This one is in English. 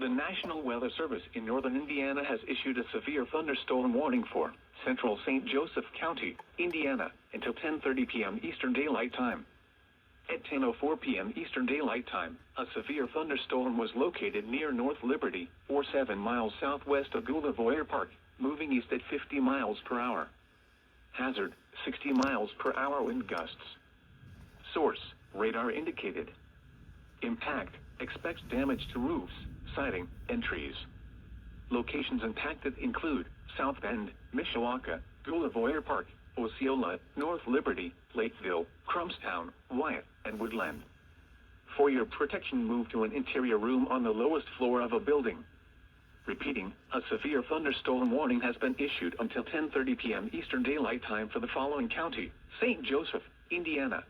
The National Weather Service in northern Indiana has issued a severe thunderstorm warning for central St. Joseph County, Indiana, until 10:30 p.m. Eastern Daylight Time. At 10:04 p.m. Eastern Daylight Time, a severe thunderstorm was located near North Liberty, or 7 miles southwest of Goulavoyer Park, moving east at 50 miles per hour. Hazard, 60 miles per hour wind gusts. Source, radar indicated. Impact, expects damage to roofs, siding, and trees. Locations impacted include South Bend, Mishawaka, Goulavoyer Park, Osceola, North Liberty, Lakeville, Crumbstown, Wyatt, and Woodland. For your protection, move to an interior room on the lowest floor of a building. Repeating, a severe thunderstorm warning has been issued until 10:30 p.m. Eastern Daylight Time for the following county: St. Joseph, Indiana,